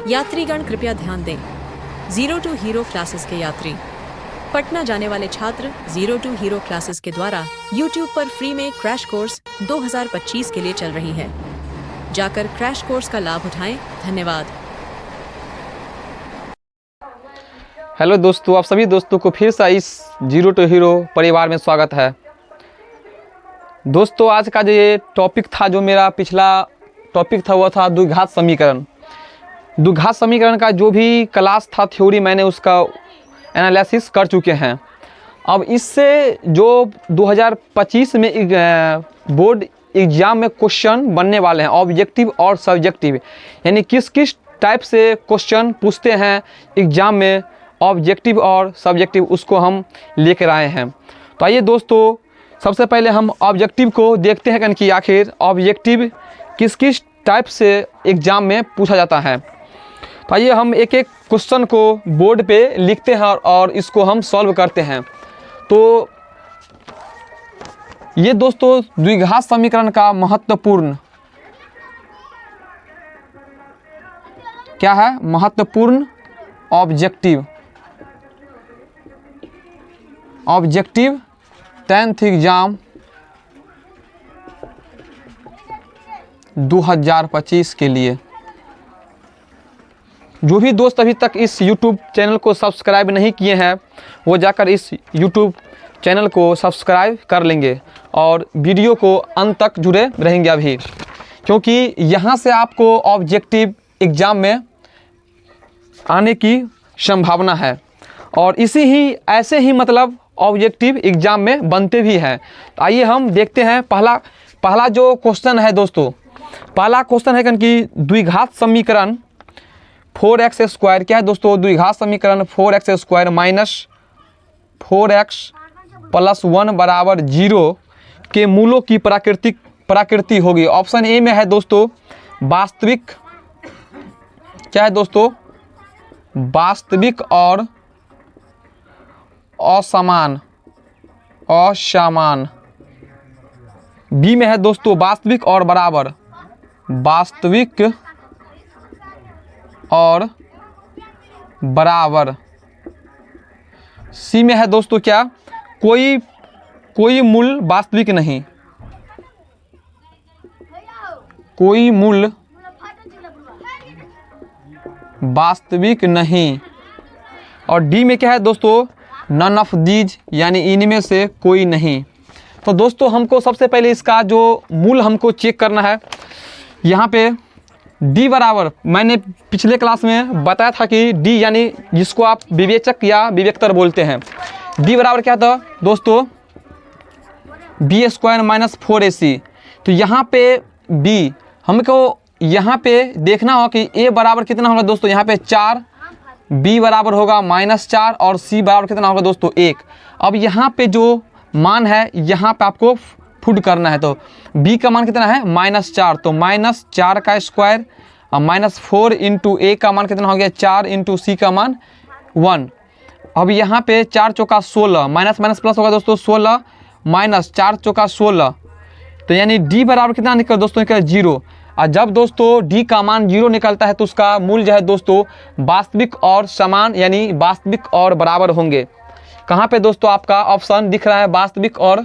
यात्रीगण कृपया ध्यान दें। 0 टू हीरो क्लासेस के यात्री पटना जाने वाले छात्र 0 टू हीरो क्लासेस के द्वारा YouTube पर फ्री में क्रैश कोर्स 2025 के लिए चल रही है। जाकर क्रैश कोर्स का लाभ उठाएं। धन्यवाद। हेलो दोस्तों, आप सभी दोस्तों को फिर से इस 0 टू हीरो परिवार में स्वागत है। दोस्तों, आज का जो ये टॉपिक था, जो मेरा पिछला टॉपिक था, वो था द्विघात समीकरण। द्विघात समीकरण का जो भी क्लास था थ्योरी, मैंने उसका एनालिसिस कर चुके हैं। अब इससे जो 2025 में बोर्ड एग्ज़ाम में क्वेश्चन बनने वाले हैं, ऑब्जेक्टिव और सब्जेक्टिव, यानी किस किस टाइप से क्वेश्चन पूछते हैं एग्ज़ाम में, ऑब्जेक्टिव और सब्जेक्टिव, उसको हम लेकर आए हैं। तो आइए दोस्तों, सबसे पहले हम ऑब्जेक्टिव को देखते हैं कि आखिर ऑब्जेक्टिव किस किस टाइप से एग्ज़ाम में पूछा जाता है। तो आइए हम एक एक क्वेश्चन को बोर्ड पे लिखते हैं और इसको हम सॉल्व करते हैं। तो ये दोस्तों द्विघात समीकरण का महत्वपूर्ण क्या है, महत्वपूर्ण ऑब्जेक्टिव 10th एग्जाम 2025 के लिए। जो भी दोस्त अभी तक इस YouTube चैनल को सब्सक्राइब नहीं किए हैं, वो जाकर इस YouTube चैनल को सब्सक्राइब कर लेंगे और वीडियो को अंत तक जुड़े रहेंगे अभी, क्योंकि यहाँ से आपको ऑब्जेक्टिव एग्ज़ाम में आने की संभावना है और ऐसे ही मतलब ऑब्जेक्टिव एग्ज़ाम में बनते भी हैं। तो आइए हम देखते हैं पहला जो क्वेश्चन है दोस्तों। पहला क्वेश्चन है कि द्विघात समीकरण 4x² क्या है दोस्तों? द्विघात समीकरण 4x² माइनस 4x प्लस 1 बराबर 0 के मूलों की प्रकृति होगी। ऑप्शन ए में है दोस्तों वास्तविक, क्या है दोस्तों? वास्तविक और असमान। बी में है दोस्तों वास्तविक और बराबर। वास्तविक और बराबर। सी में है दोस्तों क्या? कोई मूल वास्तविक नहीं। कोई मूल वास्तविक नहीं। और डी में क्या है दोस्तों? नन ऑफ दीज, यानी इनमें से कोई नहीं। तो दोस्तों हमको सबसे पहले इसका जो मूल हमको चेक करना है। यहाँ पे डी बराबर, मैंने पिछले क्लास में बताया था कि डी यानी जिसको आप विवेचक या विवेकतर बोलते हैं, डी बराबर क्या था दोस्तों? b² minus 4ac। तो यहाँ पे b, हमको यहाँ पे देखना होगा कि a बराबर कितना होगा दोस्तों? यहाँ पे 4, b बराबर होगा -4 और c बराबर कितना होगा दोस्तों? 1। अब यहाँ पे जो मान है, यहाँ पे आपको पुट करना है। तो b का मान कितना है? -4, तो -4 का स्क्वायर और -4 इंटू a का मान कितना हो गया? 4 इंटू c का मान 1। अब यहाँ पे 4 चौका 16, माइनस माइनस प्लस होगा दोस्तों 16 माइनस 4 चौका 16, तो यानी d बराबर कितना निकल दोस्तों? निकल 0। और जब दोस्तों d का मान 0 निकलता है तो उसका मूल जो है दोस्तों वास्तविक और समान, यानी वास्तविक और बराबर होंगे। कहाँ पे दोस्तों आपका ऑप्शन दिख रहा है? वास्तविक और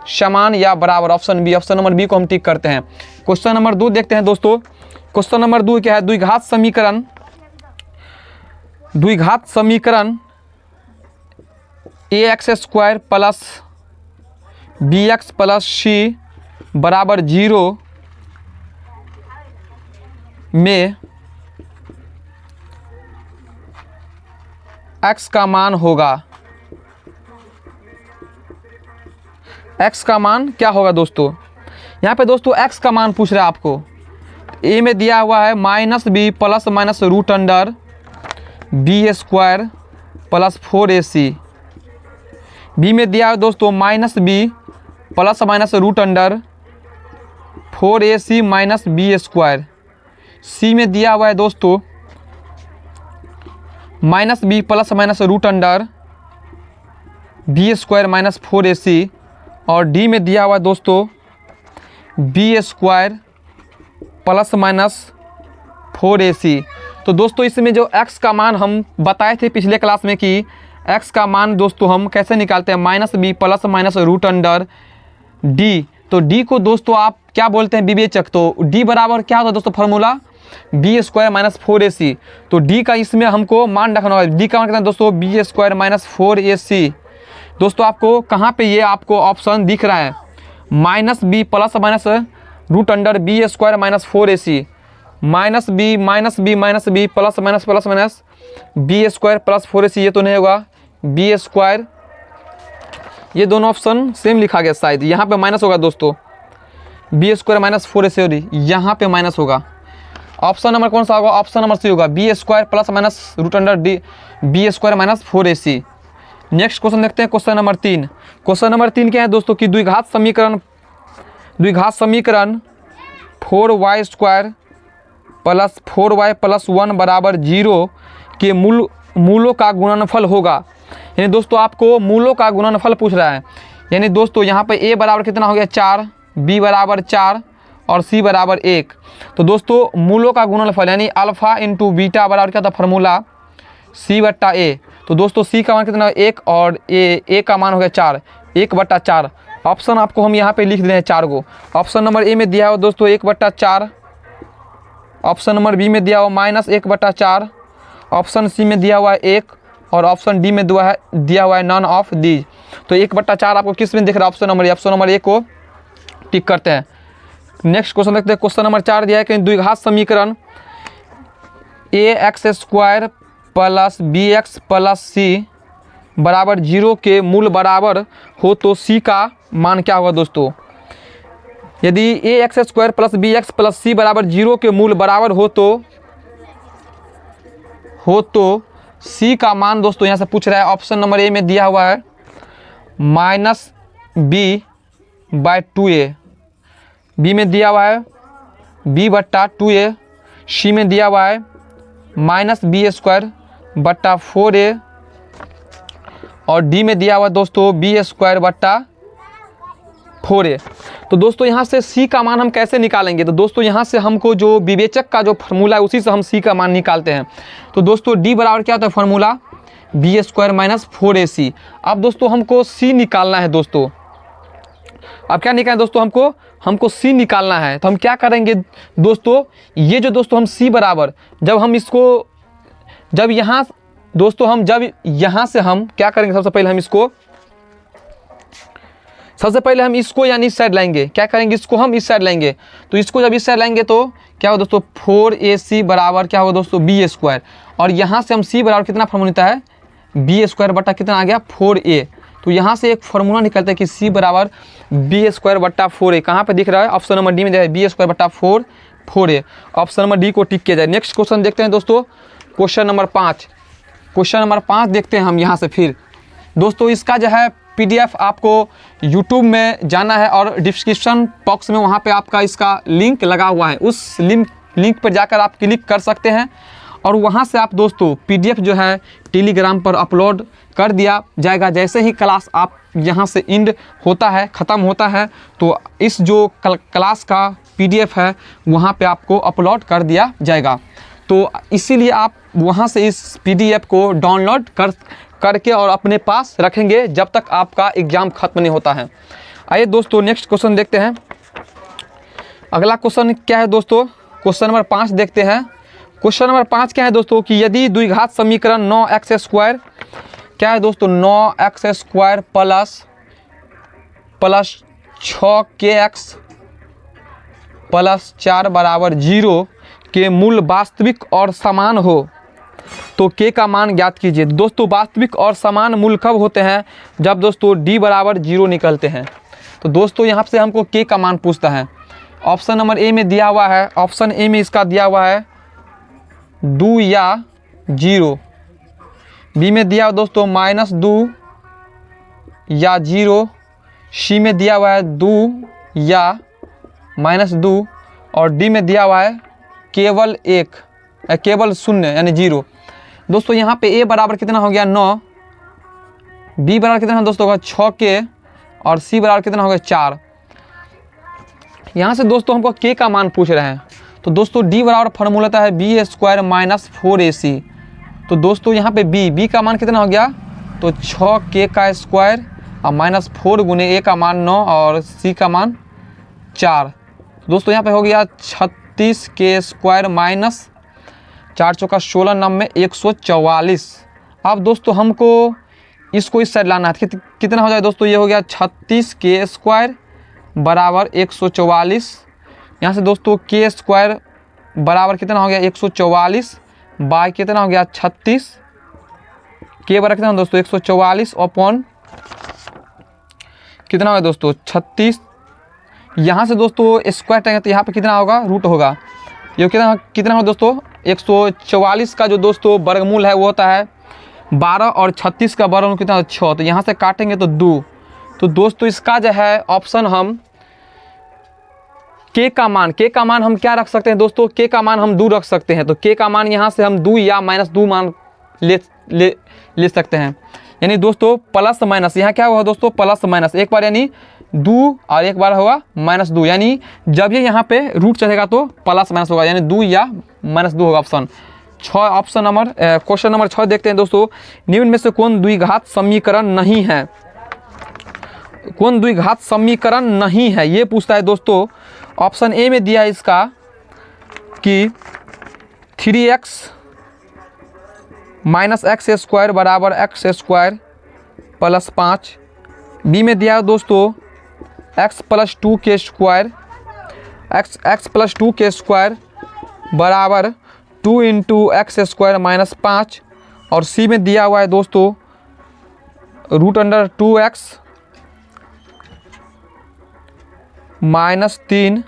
समान या बराबर, option b. Option number b को हम टिक करते हैं। क्वेश्चन नंबर 2 देखते हैं दोस्तों। क्वेश्चन नंबर 2 क्या है? द्विघात समीकरण ax² plus bx plus c बराबर 0 में x का मान होगा। x का मान क्या होगा दोस्तों? यहाँ पे दोस्तों x का मान पूछ रहा है आपको। a में दिया हुआ है -b plus minus root under b² plus 4ac। b में दिया है दोस्तों -b plus minus root under 4ac minus b²। c में दिया हुआ है दोस्तों -b plus minus root under b² minus 4ac। और डी में दिया हुआ है दोस्तों b² प्लस माइनस 4ac। तो दोस्तों इसमें जो x का मान हम बताए थे पिछले क्लास में कि x का मान दोस्तों हम कैसे निकालते हैं, -b plus minus root under d। तो d को दोस्तों आप क्या बोलते हैं, विवेचक। तो d बराबर क्या होता है दोस्तों, formula B square minus 4ac। तो d का इसमें हमको मान रखना होगा। d का मान कितना है दोस्तों, बी स्क्वायर माइनस 4ac। दोस्तों आपको कहाँ पे ये आपको ऑप्शन दिख रहा है, -b plus minus root under b square minus 4ac, -b plus minus b square plus 4ac। ये तो नहीं होगा, बी स्क्वायर, ये दोनों ऑप्शन सेम लिखा गया शायद, यहाँ पे माइनस होगा दोस्तों, बी स्क्वायर माइनस 4ac, यहाँ पे माइनस होगा। ऑप्शन नंबर कौन सा होगा, ऑप्शन नंबर सी होगा, b square plus minus root under d b square minus 4ac। Next question देखते हैं, क्वेश्चन नंबर 3। क्वेश्चन नंबर 3 क्या है दोस्तों कि द्विघात समीकरण 4y square plus 4y plus 1 बराबर 0 के मूलों का गुणनफल होगा। यानी दोस्तों आपको मूलों का गुणनफल पूछ रहा है। यानी दोस्तों यहाँ पे a बराबर कितना हो गया 4, b बराबर 4 और c बराबर 1। तो दोस्तों मूलों का गुणनफल यानी अल्फा इंटू बीटा बराबर क्या था, फार्मूला c/a। तो दोस्तों c का मान कितना है 1 और a का मान हो गया 4, 1/4। ऑप्शन आपको हम यहाँ पे लिख दे रहे हैं 4 को। ऑप्शन नंबर ए में दिया हो दोस्तों 1/4, ऑप्शन नंबर बी में दिया हुआ -1/4, ऑप्शन सी में दिया हुआ है 1 और ऑप्शन डी में दिया हुआ है नॉन ऑफ दीज। तो 1/4 आपको किस में दिख रहा है, ऑप्शन नंबर ए को टिक करते हैं। नेक्स्ट क्वेश्चन देखते हैं, क्वेश्चन नंबर 4 दिया है कि द्विघात समीकरण ax square plus bx plus c बराबर 0 के मूल बराबर हो तो c का मान क्या होगा दोस्तों। यदि ax square plus bx plus c बराबर 0 के मूल बराबर हो तो c का मान दोस्तों यहाँ से पूछ रहा है। ऑप्शन नंबर ए में दिया हुआ है -b/2a, बी में दिया हुआ है b/2a, सी में दिया हुआ है -b²/4a और डी में दिया हुआ है दोस्तों b²/4a। तो दोस्तों यहाँ से c का मान हम कैसे निकालेंगे, तो दोस्तों यहाँ से हमको जो विवेचक का जो फार्मूला है उसी से हम c का मान निकालते हैं। तो दोस्तों d बराबर क्या होता है, फार्मूला b² - 4ac। अब दोस्तों हमको c निकालना है दोस्तों। अब क्या निकालना है दोस्तों, हमको c निकालना है। तो हम क्या करेंगे दोस्तों, ये जो दोस्तों हम c बराबर जब यहाँ से हम क्या करेंगे, सबसे पहले हम इसको यानी इस साइड लाएंगे। क्या करेंगे, इसको हम इस साइड लाएंगे। तो इसको जब इस साइड लाएंगे तो क्या होगा दोस्तों, 4ac बराबर क्या होगा दोस्तों b²। और यहाँ से हम c बराबर कितना फार्मूला होता है, b² कितना आ गया 4a। तो यहाँ से एक फार्मूला निकलता है कि c बराबर b²/4a। कहाँ पे दिख रहा है, ऑप्शन नंबर डी में दिया है b²/4a। ऑप्शन नंबर डी को टिक किया जाए। नेक्स्ट क्वेश्चन देखते हैं दोस्तों, क्वेश्चन नंबर 5। क्वेश्चन नंबर 5 देखते हैं हम यहाँ से। फिर दोस्तों इसका जो है PDF आपको YouTube में जाना है और डिस्क्रिप्शन बॉक्स में वहाँ पे आपका इसका लिंक लगा हुआ है। उस लिंक पर जाकर आप क्लिक कर सकते हैं और वहाँ से आप दोस्तों PDF जो है टेलीग्राम पर अपलोड कर दिया जाएगा। जैसे ही क्लास आप यहाँ से एंड होता है, ख़त्म होता है, तो इस जो क्लास का PDF है वहाँ पे आपको अपलोड कर दिया जाएगा। तो इसीलिए आप वहाँ से इस PDF को डाउनलोड करके और अपने पास रखेंगे जब तक आपका एग्ज़ाम ख़त्म नहीं होता है। आइए दोस्तों नेक्स्ट क्वेश्चन देखते हैं। अगला क्वेश्चन क्या है दोस्तों, क्वेश्चन नंबर 5 देखते हैं। क्वेश्चन नंबर 5 क्या है दोस्तों कि यदि द्विघात समीकरण 9x स्क्वायर क्या है दोस्तों, 9x square plus 6kx plus 4 बराबर 0 के मूल वास्तविक और समान हो तो k का मान ज्ञात कीजिए। दोस्तों वास्तविक और समान मूल कब होते हैं, जब दोस्तों d बराबर 0 निकलते हैं। तो दोस्तों यहाँ से हमको k का मान पूछता है। ऑप्शन नंबर ए में दिया हुआ है, ऑप्शन ए में इसका दिया हुआ है 2 या 0, बी में दिया हुआ दोस्तों -2 या 0, सी में दिया हुआ है 2 या -2 और डी में दिया हुआ है केवल 0 यानी 0। दोस्तों यहाँ पे a बराबर कितना हो गया 9, b बराबर कितना दोस्तों होगा 6k और c बराबर कितना हो गया 4। यहाँ से दोस्तों हमको k का मान पूछ रहे हैं। तो दोस्तों डी बराबर फार्मूला था है बी स्क्वायर माइनस 4ac। तो दोस्तों यहाँ पे बी का मान कितना हो गया, तो 6k का स्क्वायर और माइनस 4 गुने ए का मान 9 और सी का मान 4। दोस्तों यहाँ पे हो गया 36k स्क्वायर माइनस 4 चौका 16 9 में 144। अब दोस्तों हमको इसको इस साइड लाना है, कितना हो जाए दोस्तों, ये हो गया 36k स्क्वायर बराबर 144। यहाँ से दोस्तों k स्क्वायर बराबर कितना हो गया 144 बाय कितना हो गया 36, k बराबर कितना दोस्तों 144 अपॉन कितना होगा दोस्तों 36। यहाँ से दोस्तों स्क्वायर टाइम तो यहाँ पे कितना होगा रूट होगा, ये कितना होगा दोस्तों 144 का जो दोस्तों वर्गमूल है वो होता है 12 और 36 का वर्गमूल कितना 6। तो यहाँ से काटेंगे तो 2। तो दोस्तों इसका जो है ऑप्शन हम k का मान हम क्या रख सकते हैं दोस्तों, k का मान हम 2 रख सकते हैं। तो k का मान यहाँ से हम 2 या -2 मान ले सकते हैं। यानी दोस्तों प्लस माइनस यहाँ क्या हुआ दोस्तों प्लस माइनस, एक बार यानी 2 और एक बार होगा -2, यानी जब ये यहाँ पे रूट चढ़ेगा तो प्लस माइनस होगा, यानी 2 या -2 होगा option 6। Option number question number 6 देखते हैं दोस्तों, निम्न में से कौन द्विघात समीकरण नहीं है, कौन द्विघात समीकरण नहीं है ये पूछता है दोस्तों। ऑप्शन ए में दिया है इसका कि 3x माइनस एक्स स्क्वायर बराबर एक्स स्क्वायर प्लस 5। बी में दिया है दोस्तों x plus 2k square x plus 2k square बराबर 2 इंटू एक्स स्क्वायर माइनस 5। और सी में दिया हुआ है दोस्तों √2x माइनस 3।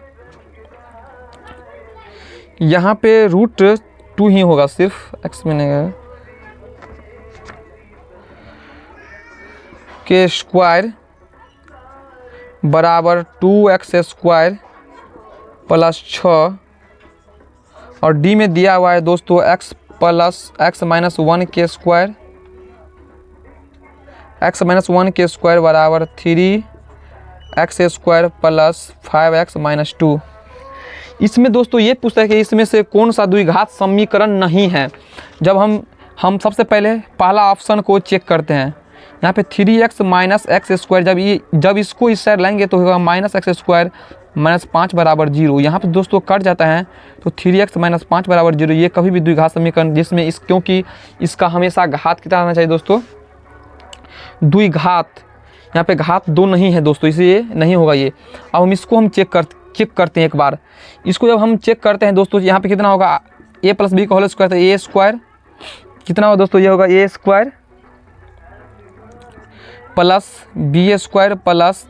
यहाँ पे √2 ही होगा, सिर्फ x में नहीं है, के स्क्वायर बराबर 2x स्क्वायर प्लस 6। और डी में दिया हुआ है दोस्तों x plus x minus 1k square बराबर 3x square plus 5x minus 2। इसमें दोस्तों ये पूछता है कि इसमें से कौन सा द्विघात समीकरण नहीं है। जब हम सबसे पहले पहला ऑप्शन को चेक करते हैं, यहाँ पे 3x माइनस एक्स स्क्वायर जब इसको इस साइड लाएंगे तो होगा माइनस एक्स स्क्वायर माइनस 5 बराबर 0। यहाँ पे दोस्तों कट जाता है तो 3x माइनस 5 बराबर 0 ये कभी भी द्विघात समीकरण जिसमें क्योंकि इसका हमेशा घात कितना आना चाहिए दोस्तों द्विघात, यहाँ पे घात 2 नहीं है दोस्तों, इसलिए नहीं होगा ये। अब हम इसको हम चेक करते हैं एक बार। इसको जब हम चेक करते हैं दोस्तों यहाँ पे कितना होगा a प्लस बी का होल स्क्वायर, तो a स्क्वायर कितना होगा दोस्तों, ये होगा a square plus B square plus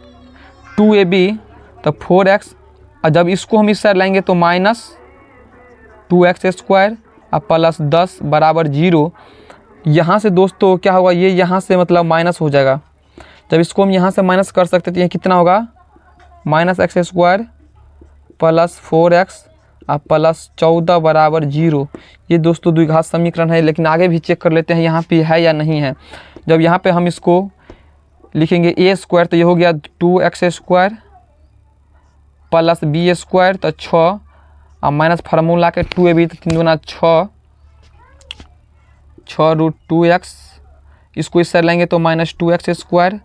2ab तो 4x। और जब इसको हम इस साइड लाएंगे तो माइनस 2x स्क्वायर और प्लस 10 बराबर 0। यहाँ से दोस्तों क्या होगा, ये यहाँ से मतलब माइनस हो जाएगा। जब इसको हम यहाँ से माइनस कर सकते हैं तो ये कितना होगा minus x square plus 4x और प्लस 14 बराबर 0। ये दोस्तों द्विघात समीकरण है, लेकिन आगे भी चेक कर लेते हैं यहाँ पे है या नहीं है। जब यहाँ पे हम इसको लिखेंगे a स्क्वायर तो ये हो गया 2x square plus B square तो 6 और माइनस फार्मूला के 2ab तो 3 गुना 6√2x। इसको इस साइड लेंगे तो माइनस 2x स्क्वायर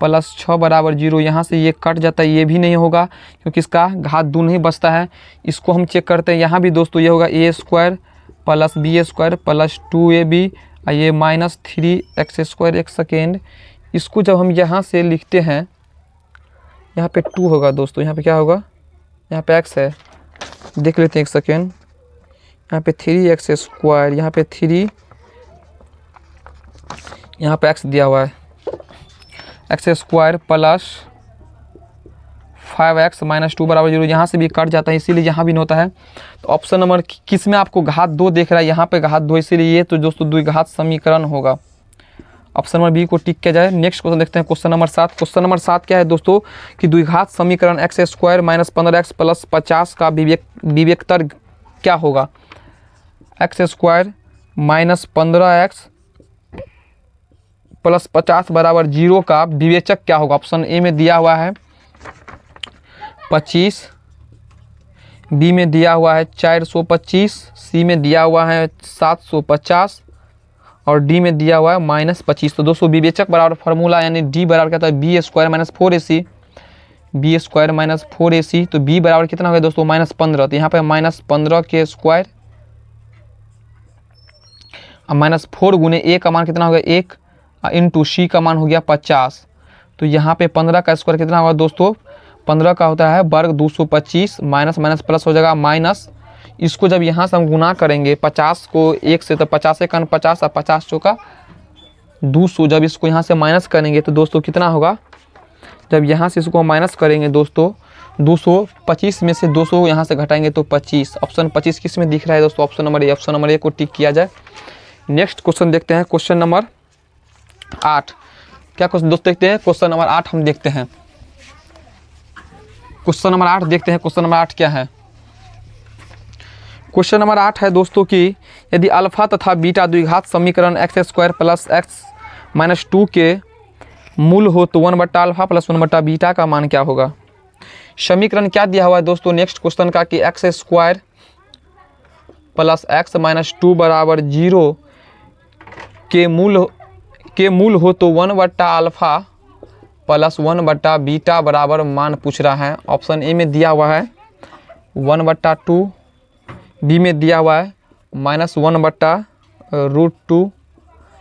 प्लस 6 बराबर 0। यहाँ से ये कट जाता है, ये भी नहीं होगा क्योंकि इसका घात 2 नहीं बचता है। इसको हम चेक करते हैं, यहाँ भी दोस्तों ये होगा a square plus B square plus 2ab और ये माइनस 3x स्क्वायर। एक सेकेंड, इसको जब हम यहाँ से लिखते हैं यहाँ पे 2 होगा दोस्तों, यहाँ पे क्या होगा, यहाँ पे x है, देख लेते हैं एक सेकेंड। यहाँ पे 3x स्क्वायर, यहाँ पे 3, यहाँ पे x दिया हुआ है x square plus 5x minus 2 बराबर 0। यहाँ से भी कट जाता है इसीलिए यहाँ भी नहीं होता है। तो ऑप्शन नंबर किस में आपको घात 2 देख रहा है, यहाँ पे घात 2, इसीलिए ये तो दोस्तों द्विघात समीकरण होगा। ऑप्शन नंबर बी को टिक किया जाए। नेक्स्ट क्वेश्चन देखते हैं, क्वेश्चन नंबर 7। क्वेश्चन नंबर 7 क्या है दोस्तों कि द्विघात समीकरण x square minus 15x plus 50 का विवेकतर क्या होगा। X square minus 15x plus 50 बराबर 0 का विवेचक क्या होगा। ऑप्शन ए में दिया हुआ है 25, बी में दिया हुआ है 425, सी में दिया हुआ है 750 और डी में दिया हुआ है -25। तो दोस्तों विवेचक बराबर फार्मूला यानी डी बराबर क्या होता है b square minus 4ac, b square minus 4ac। तो बी बराबर कितना हो गया दोस्तों -15। तो यहाँ पे -15 के स्क्वायर अब -4 गुने ए का मान कितना हो गया 1 इंटू सी का मान हो गया 50। तो यहाँ पे 15 का स्क्वायर कितना होगा दोस्तों 15 का होता है वर्ग 225 माइनस माइनस प्लस हो जाएगा माइनस। इसको जब यहाँ से हम गुना करेंगे 50 को 1 से तो 50 से 50 और 50 चौका 200। जब इसको यहाँ से माइनस करेंगे तो दोस्तों कितना होगा, जब यहाँ से इसको माइनस करेंगे दोस्तों 225 में से 200 यहाँ से घटाएंगे तो 25। ऑप्शन 25 किस में दिख रहा है दोस्तों, option number A. Option number A को टिक किया जाए। नेक्स्ट क्वेश्चन देखते हैं, क्वेश्चन नंबर 8। क्या क्वेश्चन दोस्तों देखते हैं, क्वेश्चन नंबर 8 हम देखते हैं। क्वेश्चन नंबर 8 देखते हैं। क्वेश्चन नंबर 8 क्या है, क्वेश्चन नंबर 8 है दोस्तों कि यदि अल्फा तथा बीटा द्विघात समीकरण x² प्लस x माइनस 2 के मूल हो तो 1/α प्लस 1/बीटा का मान क्या होगा। समीकरण क्या दिया हुआ है दोस्तों नेक्स्ट क्वेश्चन का कि x² प्लस x माइनस 2 बराबर 0 के मूल हो तो 1/α प्लस 1/बीटा बराबर मान पूछ रहा है। ऑप्शन ए में दिया हुआ है 1/2, बी में दिया हुआ है -1/√2,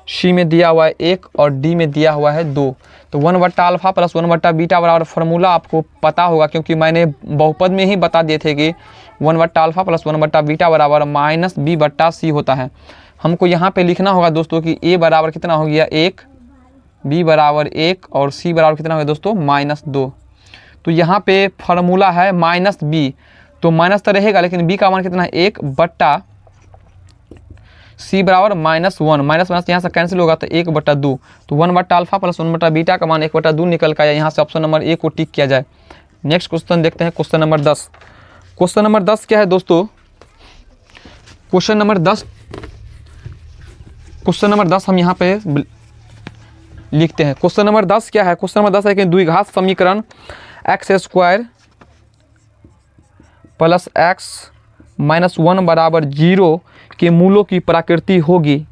सी में दिया हुआ है 1 और डी में दिया हुआ है 2। तो 1/α प्लस 1/बीटा बराबर फार्मूला आपको पता होगा क्योंकि मैंने बहुपद में ही बता दिए थे कि 1/α प्लस 1/बीटा बराबर -b/c होता है। हमको यहाँ पे लिखना होगा दोस्तों कि a बराबर कितना हो गया 1, b बराबर 1 और c बराबर कितना हो गया दोस्तों -2। तो यहाँ पे फार्मूला है -b, तो माइनस तो रहेगा लेकिन b का मान कितना है 1/, c बराबर -1, माइनस माइनस यहाँ से कैंसिल होगा तो 1/2। तो 1/α प्लस 1/बीटा का मान 1/2 निकल का आया। यहाँ से ऑप्शन नंबर ए को टिक किया जाए। नेक्स्ट क्वेश्चन देखते हैं, क्वेश्चन नंबर 10। क्वेश्चन नंबर 10 क्या है दोस्तों, क्वेश्चन नंबर 10 हम यहाँ पे लिखते हैं। क्वेश्चन नंबर 10 क्या है, क्वेश्चन नंबर 10 है कि द्विघात समीकरण x² प्लस x माइनस 1 बराबर 0 के मूलों की प्रकृति होगी।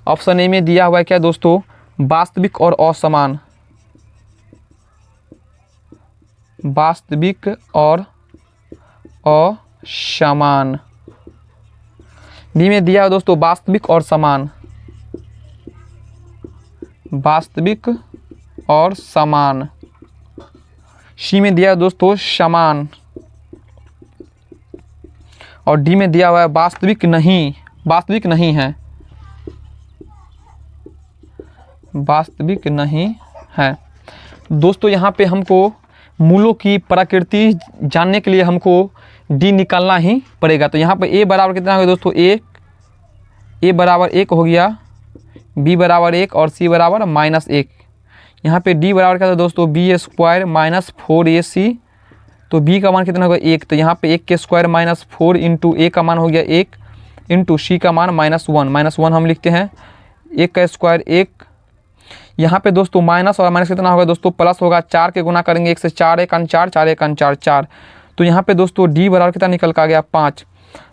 ऑप्शन ए में दिया हुआ है क्या दोस्तों वास्तविक और असमान, वास्तविक और असमान। बी में दिया है दोस्तों वास्तविक और समान, वास्तविक और समान। सी में दिया है दोस्तों समान और डी में दिया हुआ है वास्तविक नहीं, वास्तविक नहीं है, वास्तविक नहीं है। दोस्तों यहाँ पे हमको मूलों की प्रकृति जानने के लिए हमको डी निकालना ही पड़ेगा। तो यहाँ पे ए बराबर कितना हो गया दोस्तों 1, ए बराबर 1 हो गया, बी बराबर 1 और सी बराबर -1। यहाँ पे डी बराबर क्या था दोस्तों b² माइनस 4ac। तो b का मान कितना होगा 1, तो यहाँ पे 1 के स्क्वायर -4 इंटू ए का मान हो गया 1 इंटू सी का मान -1 हम लिखते हैं 1 का स्क्वायर 1। यहाँ पे दोस्तों माइनस और माइनस कितना होगा दोस्तों प्लस होगा, 4 के गुना करेंगे 1 से 4 1 4 4 1 4 4। तो यहाँ पे दोस्तों डी बराबर कितना निकल का गया 5।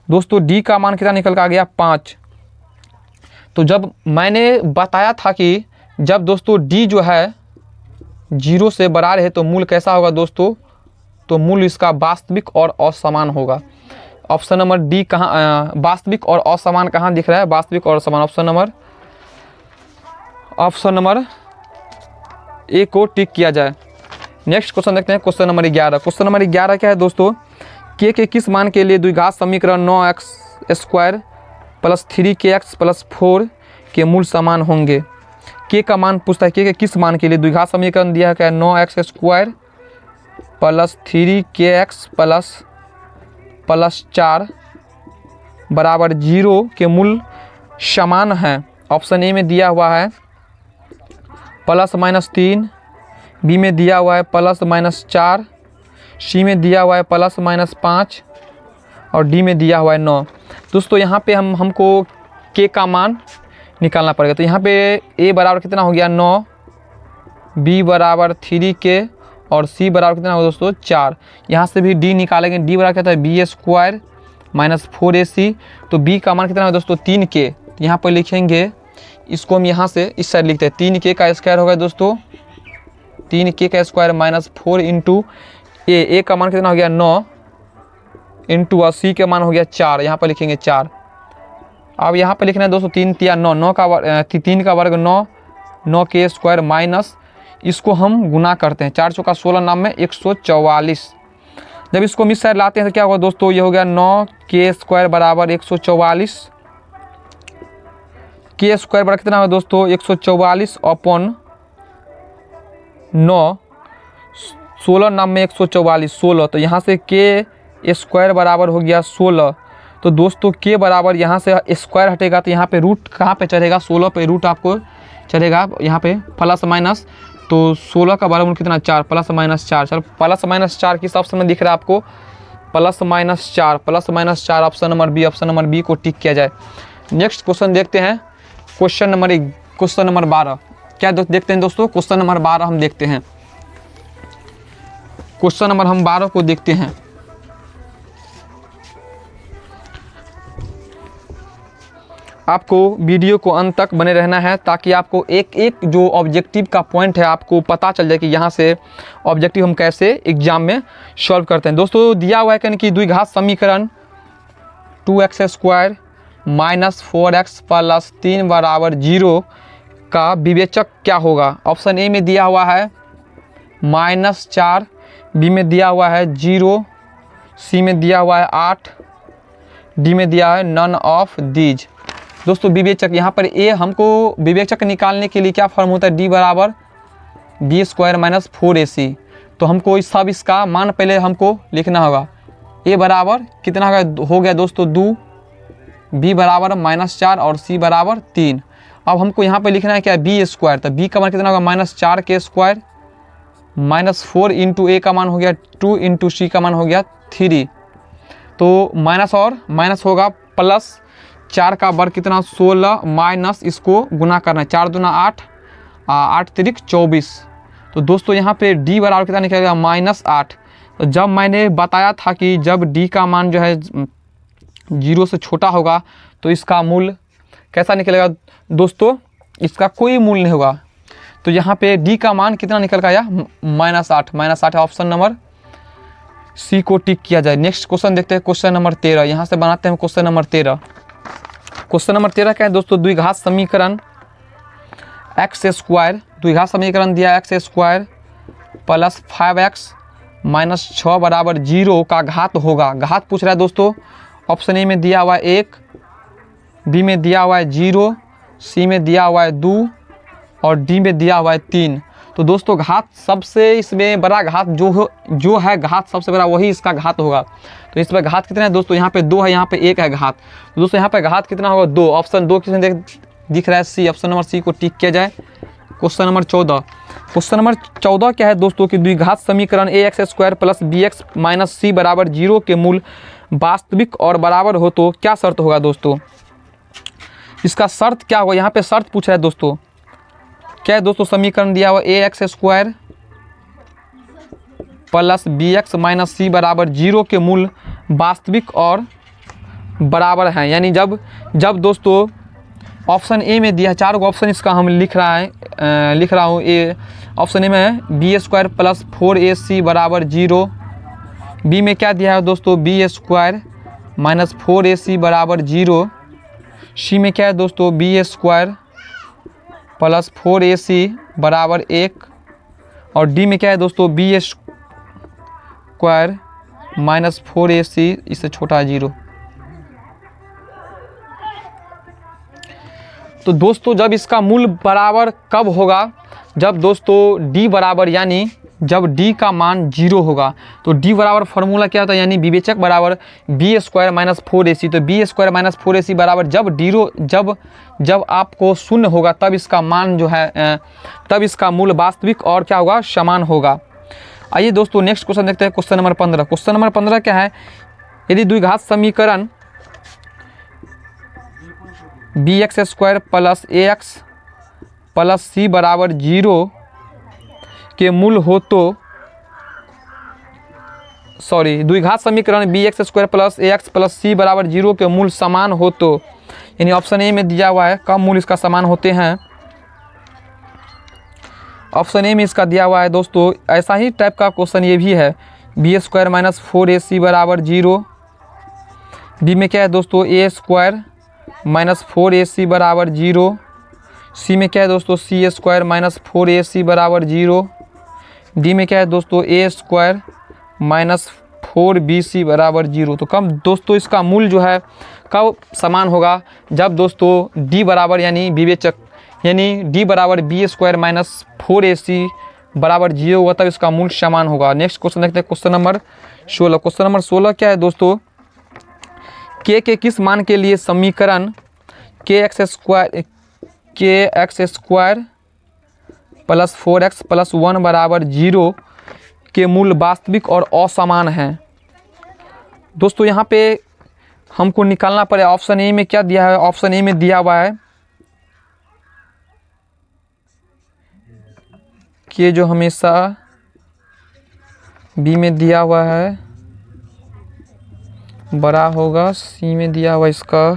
दोस्तों डी का मान कितना निकल का गया 5। तो जब मैंने बताया था कि जब दोस्तों डी जो है 0 से बड़ा रहे तो मूल कैसा होगा दोस्तों, तो मूल इसका वास्तविक और असमान होगा। ऑप्शन नंबर डी कहाँ वास्तविक और असमान कहाँ दिख रहा है, वास्तविक और असमान। ऑप्शन नंबर ए को टिक किया जाए। नेक्स्ट क्वेश्चन देखते हैं, क्वेश्चन नंबर 11। क्वेश्चन नंबर 11 क्या है दोस्तों, के किस मान के लिए द्विघात समीकरण 9x² प्लस 3kx प्लस 4 के मूल समान होंगे। के का मान पूछता है, के किस मान के लिए द्विघात समीकरण दिया है 9x² प्लस 3kx प्लस 4 बराबर 0 के मूल समान है। ऑप्शन ए में दिया हुआ है +-3, बी में दिया हुआ है +-4, सी में दिया हुआ है +-5 और डी में दिया हुआ है 9। दोस्तों यहाँ पे हमको के का मान निकालना पड़ेगा। तो यहाँ पे ए बराबर कितना हो गया 9, बी बराबर 3k और सी बराबर कितना होगा दोस्तों 4। यहाँ से भी डी निकालेंगे, डी बराबर क्या होता है बी स्क्वायर माइनस 4ac। तो बी का मान कितना है दोस्तों 3k। यहाँ पर लिखेंगे, इसको हम यहाँ से इस साइड लिखते हैं, 3k का स्क्वायर होगा दोस्तों 3k का स्क्वायर माइनस 4 इंटू ए का मान कितना हो गया 9 इंटू और सी का मान हो गया 4। यहाँ पर लिखेंगे 4। अब यहाँ पर लिखना है दोस्तों 3 तिया 9, 9 का 3 का वर्ग 9, 9k स्क्वायर माइनस इसको हम गुना करते हैं, 4 चौका 16 नाम में 144। जब इसको मिस साइड लाते हैं तो क्या होगा दोस्तों, ये हो गया 9k स्क्वायर बराबर 144। k स्क्वायर बराबर कितना होगा दोस्तों 144 अपॉन 9, 16 नाम में 144 16। तो यहाँ से k स्क्वायर बराबर हो गया 16। तो दोस्तों k बराबर यहाँ से स्क्वायर हटेगा तो यहाँ पे रूट कहाँ पे चढ़ेगा, 16 पे रूट आपको चढ़ेगा यहाँ पे प्लस माइनस। तो 16 का वर्गमूल कितना 4 प्लस माइनस 4। चलो प्लस माइनस 4 किस ऑप्शन में दिख रहा है आपको, plus minus 4 option number b को टिक किया जाए। नेक्स्ट क्वेश्चन देखते हैं, क्वेश्चन नंबर 12। क्या देखते हैं दोस्तों, क्वेश्चन नंबर 12 हम देखते हैं। क्वेश्चन नंबर हम 12 को देखते हैं। आपको वीडियो को अंत तक बने रहना है ताकि आपको एक एक जो ऑब्जेक्टिव का पॉइंट है आपको पता चल जाए कि यहाँ से ऑब्जेक्टिव हम कैसे एग्जाम में सॉल्व करते हैं। दोस्तों दिया हुआ है कि द्विघात समीकरण 2x square minus 4x plus 3 बराबर 0 का विवेचक क्या होगा। ऑप्शन ए में दिया हुआ है -4, बी में दिया हुआ है 0, सी में दिया हुआ है 8, डी में दिया है नन ऑफ दीज। दोस्तों विवेचक यहाँ पर ए, हमको विवेचक निकालने के लिए क्या फॉर्म होता है, डी बराबर बी स्क्वायर माइनस 4ac। तो हमको इस सब इसका मान पहले हमको लिखना होगा। ए बराबर कितना हो गया दोस्तों 2, बी बराबर -4 और सी बराबर 3। अब हमको यहाँ पे लिखना है क्या बी स्क्वायर। तो बी का मान कितना होगा -4k स्क्वायर माइनस 4 इंटू ए का मान हो गया 2 इंटू सी का मान हो गया 3। तो माइनस और माइनस होगा प्लस 4 का वर्ग कितना 16 माइनस इसको गुना करना है 4 दूना 8, 8 तिरिक 24। तो दोस्तों यहाँ पे d बराबर कितना निकलेगा -8। तो जब मैंने बताया था कि जब d का मान जो है 0 से छोटा होगा तो इसका मूल कैसा निकलेगा दोस्तों, इसका कोई मूल नहीं होगा। तो यहाँ पे d का मान कितना निकल गया -8 ऑप्शन नंबर सी को टिक किया जाए। नेक्स्ट क्वेश्चन देखते हैं, क्वेश्चन नंबर 13। यहाँ से बनाते हैं क्वेश्चन नंबर 13। क्वेश्चन नंबर 13 क्या है दोस्तों, द्विघात समीकरण x स्क्वायर, द्विघात समीकरण दिया x square plus 5x minus 6 बराबर 0 का घात होगा। घात पूछ रहा है दोस्तों। ऑप्शन ए में दिया हुआ है 1, बी में दिया हुआ है 0, सी में दिया हुआ है 2 और डी में दिया हुआ है 3। तो दोस्तों घात सबसे इसमें बड़ा घात जो है घात सबसे बड़ा वही इसका घात होगा। तो इसमें घात कितना है दोस्तों, यहाँ पे 2 है, यहाँ पे 1 है घात। तो दोस्तों यहाँ पे घात कितना होगा 2। ऑप्शन 2 किसमें दिख रहा है सी, ऑप्शन नंबर सी को टिक किया जाए। Question number 14। क्वेश्चन नंबर 14 क्या है दोस्तों कि द्विघात समीकरण ax square plus bx minus c बराबर 0 के मूल वास्तविक और बराबर हो तो क्या शर्त होगा दोस्तों। इसका शर्त क्या होगा, यहाँ पे शर्त पूछ रहा है दोस्तों। क्या है दोस्तों, समीकरण दिया हुआ ax square plus bx minus c बराबर 0 के मूल वास्तविक और बराबर हैं। यानी जब दोस्तों ऑप्शन ए में दिया, 4 ऑप्शन इसका हम लिख रहा हूँ। ए ऑप्शन ए में बी स्क्वायर प्लस 4ac बराबर 0, बी में क्या दिया है दोस्तों बी स्क्वायर माइनस 4ac बराबर 0, सी में क्या है दोस्तों बी स्क्वायर प्लस 4ac बराबर 1 और डी में क्या है दोस्तों बी स्क्वायर माइनस 4ac इससे छोटा 0। तो दोस्तों जब इसका मूल बराबर कब होगा, जब दोस्तों d बराबर यानी जब d का मान 0 होगा। तो d बराबर फार्मूला क्या होता है, यानी विवेचक बराबर बी स्क्वायर माइनस 4ac। तो बी स्क्वायर माइनस 4ac बराबर जब आपको शून्य होगा तब इसका मान जो है तब इसका मूल वास्तविक और क्या होगा समान होगा। आइए दोस्तों नेक्स्ट क्वेश्चन देखते हैं, क्वेश्चन नंबर 15। क्वेश्चन नंबर 15 क्या है, यदि द्विघात समीकरण bx square plus ax plus c बराबर 0 के मूल हो तो सॉरी द्विघात समीकरण b x square plus a x plus c बराबर 0 के मूल समान हो तो, यानी ऑप्शन ए में दिया हुआ है कब मूल इसका समान होते हैं। ऑप्शन ए में इसका दिया हुआ है दोस्तों, ऐसा ही टाइप का क्वेश्चन ये भी है, बी स्क्वायर माइनस 4ac बराबर 0। बी में क्या है दोस्तों, ए स्क्वायर माइनस 4ac बराबर 0। सी में क्या है दोस्तों, सी स्क्वायर माइनस 4ac बराबर 0। डी में क्या है दोस्तों, ए स्क्वायर माइनस 4bc बराबर 0। तो कब दोस्तों इसका मूल जो है कब समान होगा, जब दोस्तों डी बराबर यानी विवेचक यानी डी बराबर बी स्क्वायर माइनस 4ac बराबर 0 होगा, तब इसका मूल समान होगा। नेक्स्ट क्वेश्चन देखते हैं, क्वेश्चन नंबर 16। क्वेश्चन नंबर 16 क्या है दोस्तों, के किस मान के लिए समीकरण के x square plus 4x plus 1 बराबर 0 के मूल वास्तविक और असमान हैं। दोस्तों यहाँ पे हमको निकालना पड़ेगा, ऑप्शन ए में क्या दिया है, ऑप्शन ए में दिया हुआ है कि जो हमेशा बी में दिया हुआ है बड़ा होगा, सी में दिया हुआ इसका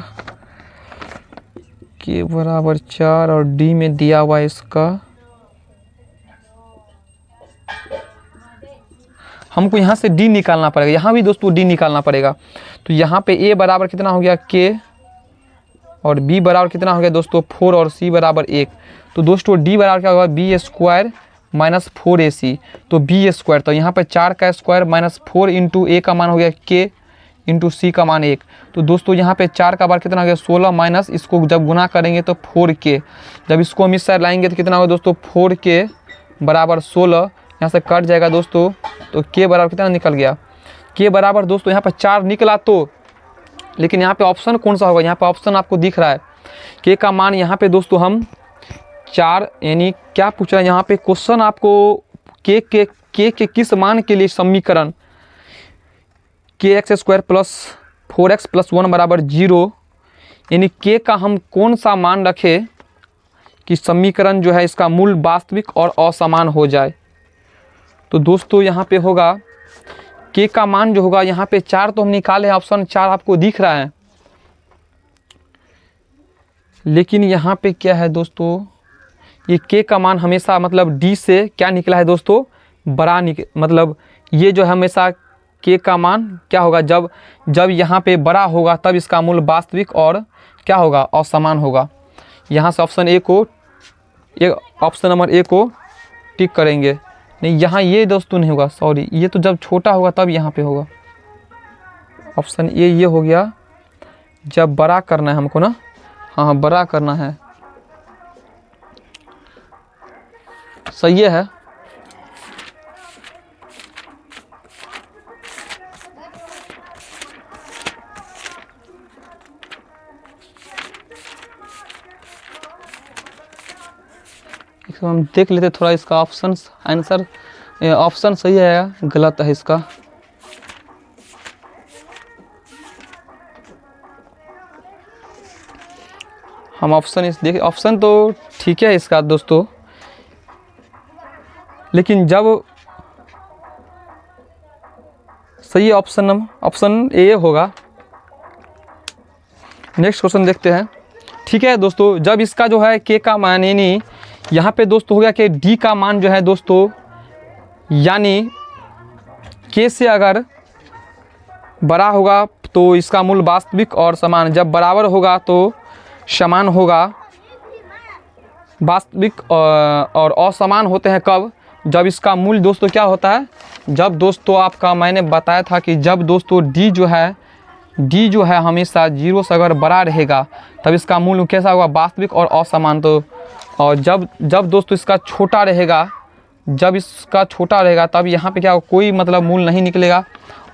के बराबर 4 और डी में दिया हुआ इसका, हमको यहाँ से डी निकालना पड़ेगा, यहाँ भी दोस्तों डी निकालना पड़ेगा। तो यहाँ पे ए बराबर कितना हो गया के, और बी बराबर कितना हो गया दोस्तों 4 और सी बराबर 1। तो दोस्तों डी बराबर क्या होगा, बी स्क्वायर माइनस 4ac, तो बी स्क्वायर, तो यहाँ पे 4 का स्क्वायर माइनस 4 इंटू ए का मान हो गया के इंटू सी का मान 1। तो दोस्तों यहाँ पे 4 का बार कितना हो गया 16 माइनस इसको जब गुना करेंगे तो 4k, जब इसको हम इस साइड लाएंगे तो कितना होगा दोस्तों 4k बराबर 16, यहाँ से कट जाएगा दोस्तों, तो k बराबर कितना निकल गया, k बराबर दोस्तों यहाँ पे 4 निकला। तो लेकिन यहाँ पे ऑप्शन कौन सा होगा, यहाँ पे ऑप्शन आपको दिख रहा है k का मान यहाँ पे दोस्तों हम 4, यानी क्या पूछ रहा है यहाँ पे क्वेश्चन आपको k के किस मान के लिए समीकरण के x square plus 4x plus 1 बराबर 0, यानी k का हम कौन सा मान रखें कि समीकरण जो है इसका मूल वास्तविक और असमान हो जाए। तो दोस्तों यहाँ पे होगा k का मान जो होगा, यहाँ पे 4 तो हम निकाले हैं, ऑप्शन 4 आपको दिख रहा है, लेकिन यहाँ पे क्या है दोस्तों, ये k का मान हमेशा मतलब d से क्या निकला है दोस्तों बड़ा मतलब ये जो है हमेशा k का मान क्या होगा, जब यहाँ पे बड़ा होगा तब इसका मूल वास्तविक और क्या होगा असमान होगा। यहाँ से ऑप्शन ए को ऑप्शन नंबर ए को टिक करेंगे, नहीं यहाँ ये दोस्तों नहीं होगा, सॉरी ये तो जब छोटा होगा तब यहाँ पे होगा। ऑप्शन ए ये हो गया, जब बड़ा करना है हमको ना, हाँ बड़ा करना है, सही है। इसको हम देख लेते थोड़ा, इसका ऑप्शन आंसर ऑप्शन सही है या गलत है इसका। हम ऑप्शन इस देख, ऑप्शन तो ठीक है इसका दोस्तों, लेकिन जब सही ऑप्शन ए होगा। नेक्स्ट क्वेश्चन देखते हैं, ठीक है दोस्तों, जब इसका जो है के का मान यानी यहाँ पे दोस्तों हो गया कि डी का मान जो है दोस्तों, यानी के से अगर बड़ा होगा तो इसका मूल वास्तविक और समान, जब बराबर होगा तो समान होगा। वास्तविक और असमान होते हैं कब, जब इसका मूल दोस्तों क्या होता है, जब दोस्तों आपका मैंने बताया था कि जब दोस्तों डी जो है हमेशा 0 से अगर बड़ा रहेगा तब इसका मूल कैसा होगा वास्तविक और असमान। तो और जब दोस्तों इसका छोटा रहेगा, जब इसका छोटा रहेगा तब यहाँ पे क्या होगा, कोई मतलब मूल नहीं निकलेगा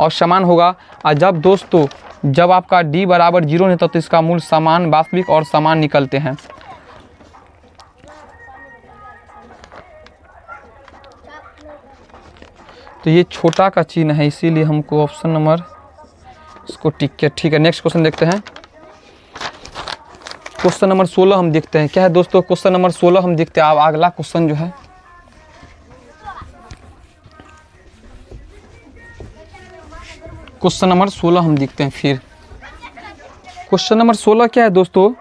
और समान होगा। और जब दोस्तों जब आपका डी बराबर 0 नहीं तो इसका मूल समान वास्तविक और समान निकलते हैं। तो ये छोटा का चिन्ह है, इसीलिए हमको ऑप्शन नंबर इसको टिक है। नेक्स्ट क्वेश्चन देखते हैं, क्वेश्चन नंबर 16 हम देखते हैं क्या है दोस्तों। क्वेश्चन नंबर 16 हम देखते हैं। अब अगला क्वेश्चन जो है क्वेश्चन नंबर 16 हम देखते हैं फिर। क्वेश्चन नंबर 16 क्या है दोस्तों?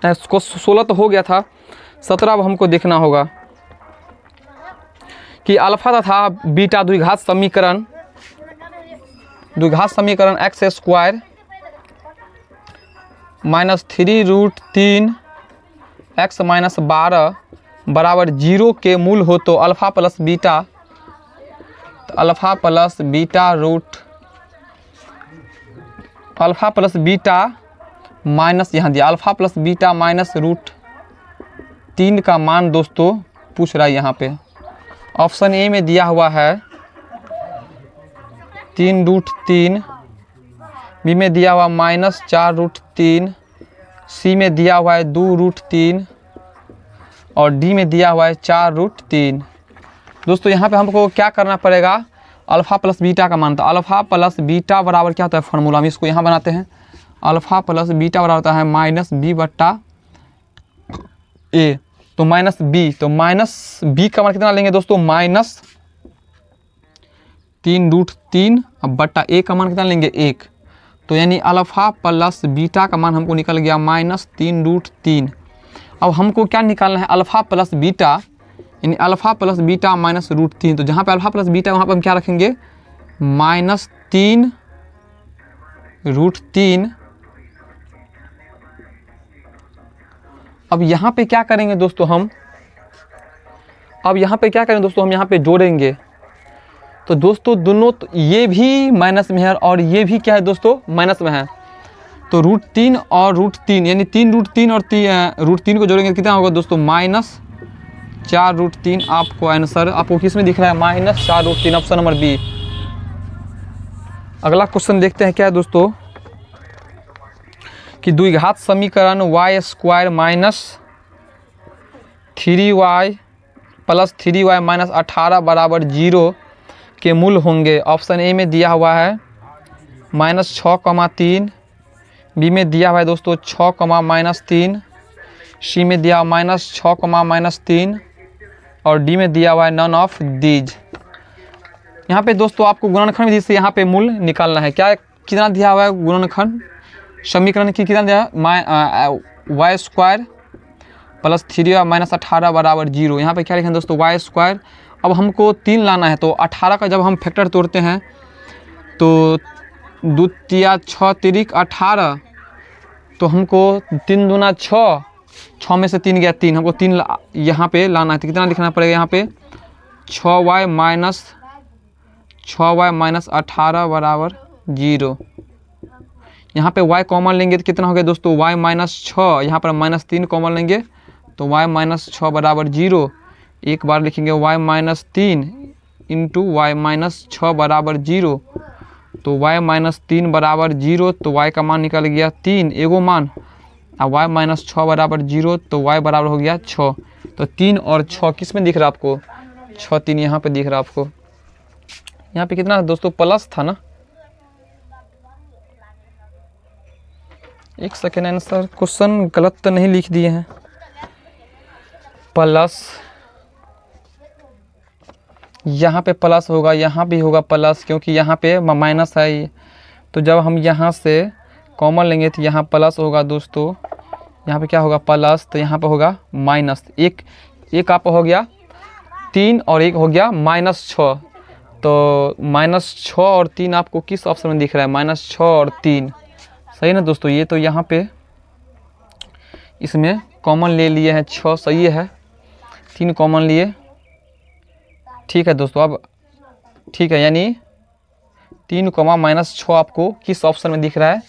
16 तो हो गया था, 17 अब हमको देखना होगा कि अल्फा तथा बीटा द्विघात समीकरण एक्स स्क्वायर -3√3 x - 12 बराबर 0 के मूल हो तो अल्फा प्लस बीटा माइनस, यहाँ दिया अल्फा प्लस बीटा -√3 का मान दोस्तों पूछ रहा है यहाँ पे। ऑप्शन ए में दिया हुआ है 3√3, बी में दिया हुआ -4√3, सी में दिया हुआ है 2√3 और डी में दिया हुआ है 4√3। दोस्तों यहाँ पे हमको क्या करना पड़ेगा? अल्फ़ा प्लस बीटा का मान। तो अल्फ़ा प्लस बीटा बराबर क्या होता है फार्मूला में, इसको यहाँ बनाते हैं। अल्फ़ा प्लस बीटा बराबर होता है -b/a। तो माइनस बी का मान कितना लेंगे दोस्तों? -3√3 बट्टा a का मान कितना लेंगे? 1। तो यानी अल्फ़ा प्लस बीटा का मान हमको निकल गया -3√3। अब हमको क्या निकालना है? अल्फ़ा प्लस बीटा, यानी अल्फ़ा प्लस बीटा -√3। तो जहाँ पे अल्फ़ा प्लस बीटा वहाँ पर हम क्या रखेंगे? -3√3। अब यहाँ पे क्या करेंगे दोस्तों हम? हम यहाँ पे जोड़ेंगे। तो दोस्तों दोनों ये भी माइनस में है और ये भी क्या है दोस्तों? माइनस में है। तो √3 और √3 यानी 3√3 और √3 को जोड़ेंगे कितना होगा दोस्तों? -4√3। आपको आंसर आपको किस में दिख रहा है? -4√3, ऑप्शन नंबर बी। अगला क्वेश्चन देखते हैं क्या है दोस्तों कि द्विघात समीकरण y² -3y + 3y - 18 बराबर 0 के मूल होंगे। ऑप्शन ए में दिया हुआ है -6,3, बी में दिया हुआ है दोस्तों 6,-3, सी में दिया हुआ -6,-3 और डी में दिया हुआ है नन ऑफ दीज। यहाँ पे दोस्तों आपको गुणनखंड विधि से यहाँ पे मूल निकालना है। क्या कितना दिया हुआ है गुणनखंड समीकरण की? कितना दिया है? y² + 3y - 18 बराबर 0। यहाँ पे क्या लिखें दोस्तों? y²। अब हमको 3 लाना है, तो 18 का जब हम फैक्टर तोड़ते हैं तो 2 तिया 6 तिरिक 18, तो हमको 3 दूना 6, 6 में से 3 गया 3, हमको 3 यहाँ पे लाना है। तो कितना लिखना पड़ेगा यहाँ पे? 6y - 18 बराबर 0। यहाँ पे y कॉमन लेंगे तो कितना हो गया दोस्तों? y -6, यहाँ पर -3 कॉमन लेंगे तो y -6 बराबर 0। एक बार लिखेंगे y -3 इंटू y -6 बराबर 0। तो y -3 बराबर 0, तो y का मान निकल गया 3 एगो मान। अब y -6 बराबर 0, तो y बराबर हो गया 6। तो 3 और 6 किस में दिख रहा है आपको? 6 3 यहाँ पे दिख रहा है आपको। यहाँ पे कितना दोस्तों? प्लस था ना? एक सेकेंड, आंसर क्वेश्चन गलत तो नहीं लिख दिए हैं। प्लस यहाँ पे प्लस होगा, यहाँ भी होगा प्लस, क्योंकि यहाँ पे माइनस है ये। तो जब हम यहाँ से कॉमन लेंगे तो यहाँ प्लस होगा दोस्तों। यहाँ पे क्या होगा? प्लस। तो यहाँ पे होगा माइनस। एक आप हो गया 3 और एक हो गया -6। तो -6 और 3 आपको किस ऑप्शन में दिख रहा है? -6 और 3, सही ना दोस्तों? ये तो यहाँ पे इसमें कॉमन ले लिए हैं 6, सही है, 3 कॉमन लिए, ठीक है दोस्तों। अब ठीक है, यानी 3, -6 आपको किस ऑप्शन में दिख रहा है?